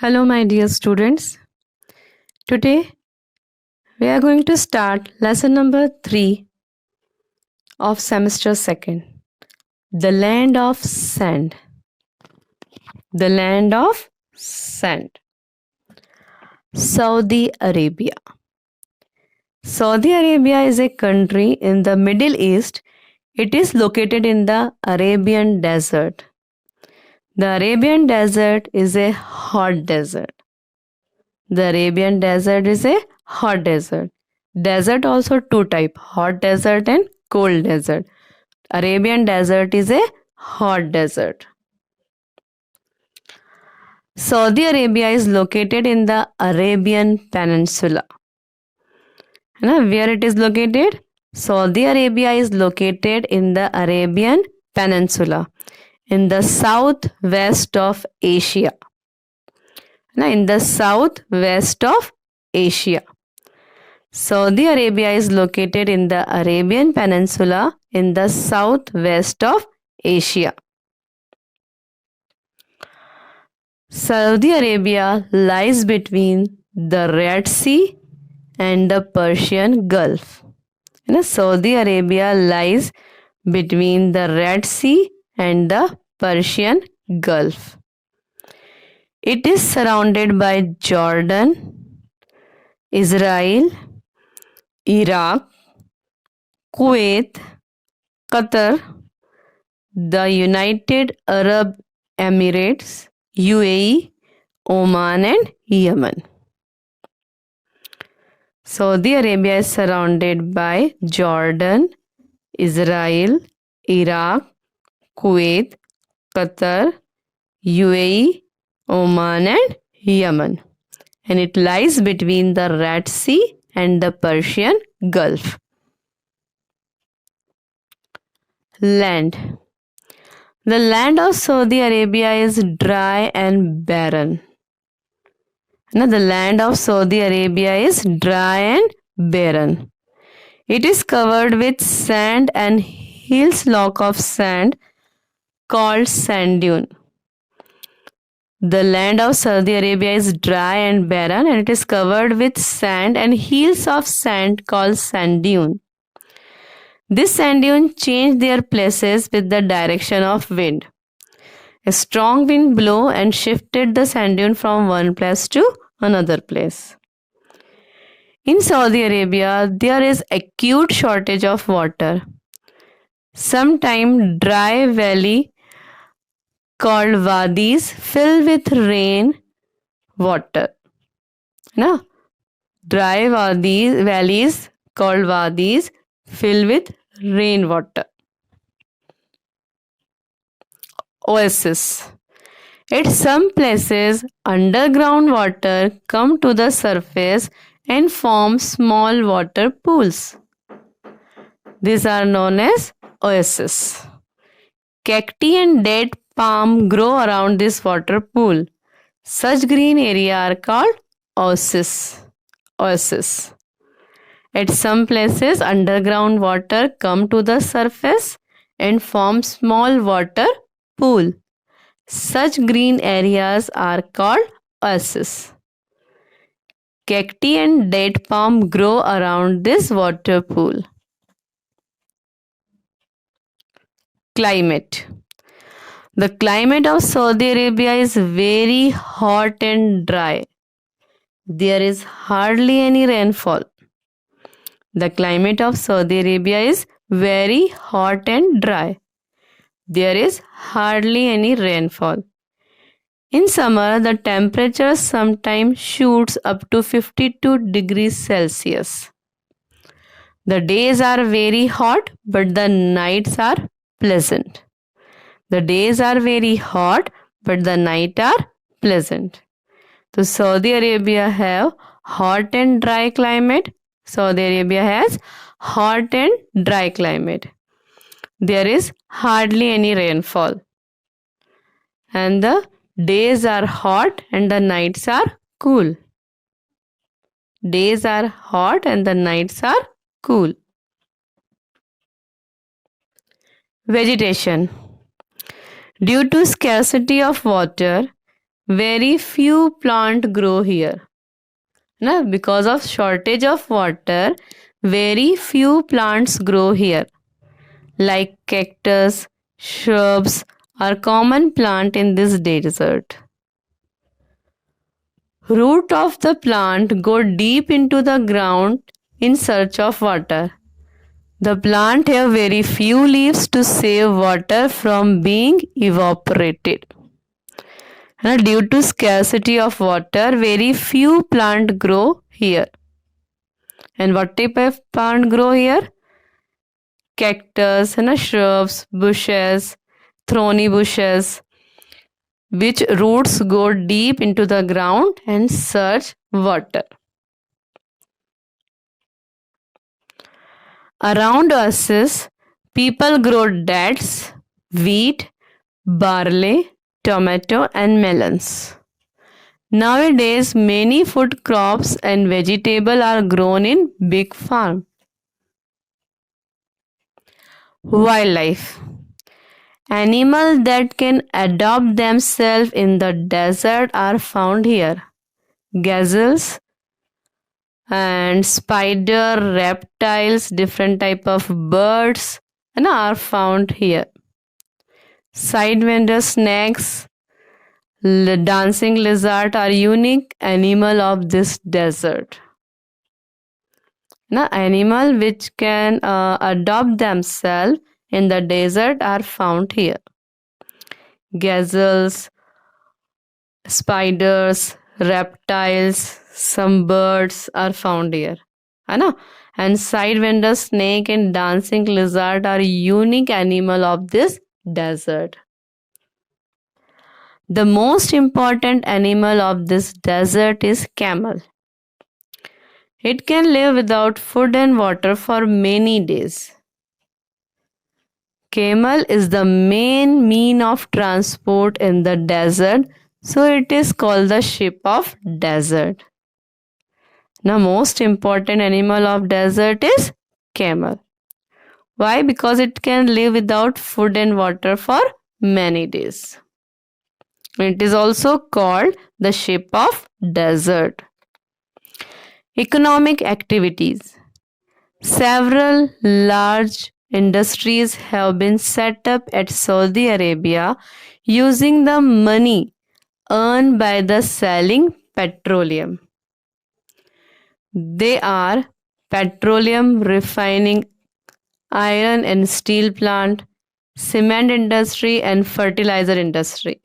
Hello, my dear students. Today we are going to start lesson number 3 of semester 2nd, The Land of Sand. The Land of Sand. Saudi Arabia. Saudi Arabia is a country in the Middle East. It is located in the Arabian Desert. The Arabian Desert is a hot desert. The Arabian Desert is a hot desert. Desert also two type, hot desert and cold desert. Arabian Desert is a hot desert. Saudi Arabia is located in the Arabian Peninsula. Where it is located? Saudi Arabia is located in the Arabian Peninsula in the southwest of Asia. In the southwest of Asia. Saudi Arabia is located in the Arabian Peninsula in the southwest of Asia. Saudi Arabia lies between the Red Sea and the Persian Gulf. Saudi Arabia lies between the Red Sea and the Persian Gulf. It is surrounded by Jordan, Israel, Iraq, Kuwait, Qatar, the United Arab Emirates, UAE, Oman and Yemen. Saudi Arabia is surrounded by Jordan, Israel, Iraq, Kuwait, Qatar, UAE, Oman and Yemen. And it lies between the Red Sea and the Persian Gulf. Land. The land of Saudi Arabia is dry and barren. The land of Saudi Arabia is dry and barren. It is covered with sand and hills-lock of sand called sand dune. The land of Saudi Arabia is dry and barren and it is covered with sand and hills of sand called sand dune. This sand dune change their places with the direction of wind. A strong wind blew and shifted the sand dune from one place to another place. In Saudi Arabia, there is acute shortage of water. Sometimes dry valley called wadis fill with rain water. Dry valleys called wadis fill with rainwater. Oasis. At some places, underground water come to the surface and form small water pools. These are known as oases. Cacti and date palm grow around this water pool. Such green area are called oases. Oasis. At some places, underground water come to the surface and form small water pool. Such green areas are called oases. Cacti and date palm grow around this water pool. Climate. The climate of Saudi Arabia is very hot and dry. There is hardly any rainfall. The climate of Saudi Arabia is very hot and dry. There is hardly any rainfall. In summer, the temperature sometimes shoots up to 52 degrees Celsius. The days are very hot, but the nights are pleasant. The days are very hot, but the nights are pleasant. So Saudi Arabia have hot and dry climate. Saudi Arabia has hot and dry climate. There is hardly any rainfall. And the days are hot and the nights are cool. Days are hot and the nights are cool. Vegetation. Due to scarcity of water, very few plants grow here. Na? Because of shortage of water, very few plants grow here. Like cactus, shrubs are common plant in this desert. Root of the plant go deep into the ground in search of water. The plant have very few leaves to save water from being evaporated. Due to scarcity of water, very few plants grow here. And what type of plant grow here? Cactus, shrubs, bushes, thorny bushes, which roots go deep into the ground and search water. Around oases, people grow dates, wheat, barley, tomato, and melons. Nowadays, many food crops and vegetables are grown in big farms. Wildlife. Animals that can adapt themselves in the desert are found here. Gazelles and spider, reptiles, different type of birds and are found here. Sidewinder snakes, dancing lizard are unique animal of this desert. Animal which can adopt themselves in the desert are found here. Gazelles, spiders, reptiles, some birds are found here. And sidewinder snake and dancing lizard are unique animal of this desert. The most important animal of this desert is camel. It can live without food and water for many days. Camel is the main mean of transport in the desert, so it is called the ship of desert. Now, most important animal of desert is camel. Why? Because it can live without food and water for many days. It is also called the ship of desert. Economic activities. Several large industries have been set up at Saudi Arabia using the money earned by the selling petroleum. They are petroleum refining, iron and steel plant, cement industry and fertilizer industry.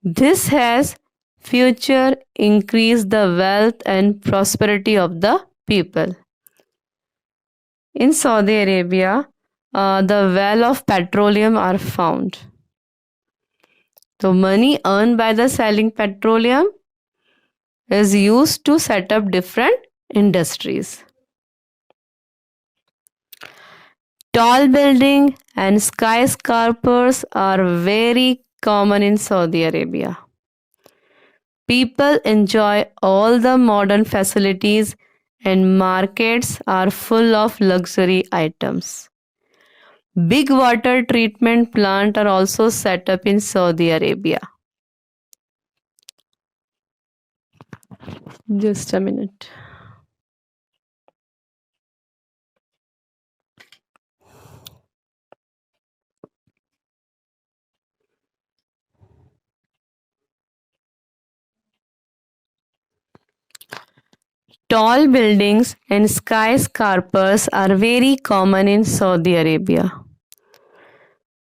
This has future increased the wealth and prosperity of the people. In Saudi Arabia, the well of petroleum are found. So money earned by the selling petroleum is used to set up different industries. Tall building and skyscrapers are very common in Saudi Arabia. People enjoy all the modern facilities and markets are full of luxury items. Big water treatment plants are also set up in Saudi Arabia. Just a minute. Tall buildings and skyscrapers are very common in Saudi Arabia.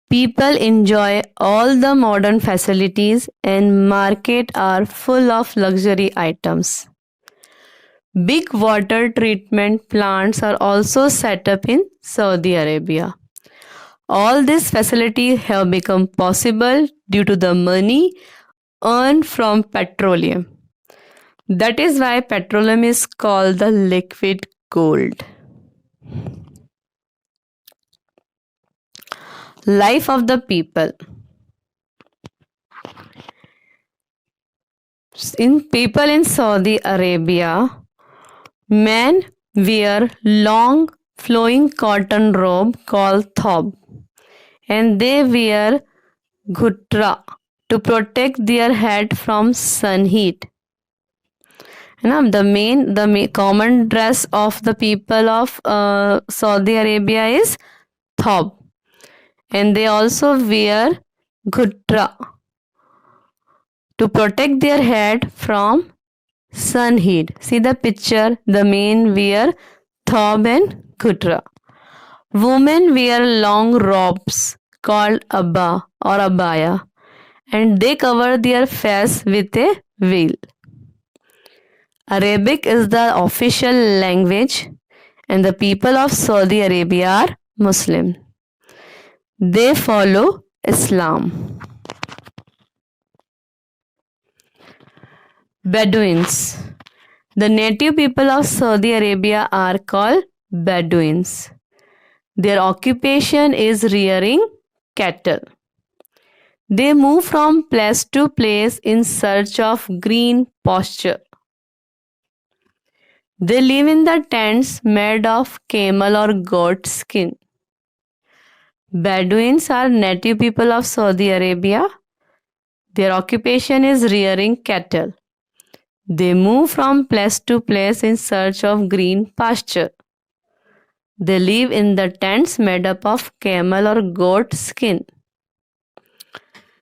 People enjoy all the modern facilities and market are full of luxury items. Big water treatment plants are also set up in Saudi Arabia. All these facilities have become possible due to the money earned from petroleum. That is why petroleum is called the liquid gold. Life of the people. People in Saudi Arabia, men wear long flowing cotton robe called thob and they wear ghutra to protect their head from sun heat. The main common dress of the people of Saudi Arabia is thob, and they also wear ghutra to protect their head from sun heat. See the picture, the men wear thob and ghutra. Women wear long robes called abba or abaya, and they cover their face with a veil. Arabic is the official language, and the people of Saudi Arabia are Muslim. They follow Islam. Bedouins. The native people of Saudi Arabia are called Bedouins. Their occupation is rearing cattle. They move from place to place in search of green pasture. They live in the tents made of camel or goat skin. Bedouins are native people of Saudi Arabia. Their occupation is rearing cattle. They move from place to place in search of green pasture. They live in the tents made up of camel or goat skin.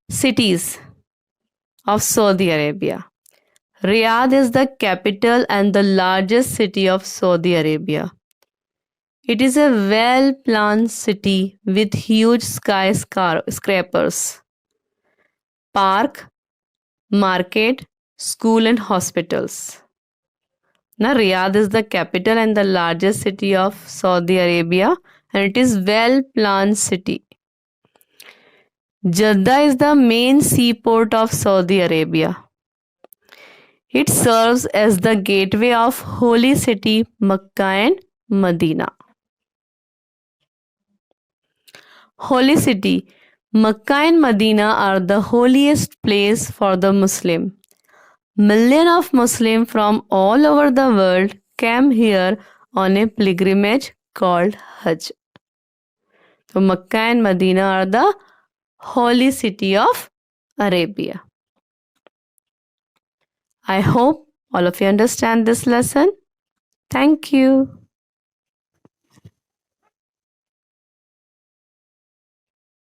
Cities of Saudi Arabia. Riyadh is the capital and the largest city of Saudi Arabia. It is a well-planned city with huge skyscrapers, park, market, school and hospitals. Now, Riyadh is the capital and the largest city of Saudi Arabia, and it is well-planned city. Jeddah is the main seaport of Saudi Arabia. It serves as the gateway of holy city Mecca and Medina. Holy city Mecca and Medina are the holiest place for the Muslim. Millions of Muslims from all over the world came here on a pilgrimage called Hajj. So Mecca and Medina are the holy city of Arabia. I hope all of you understand this lesson. Thank you.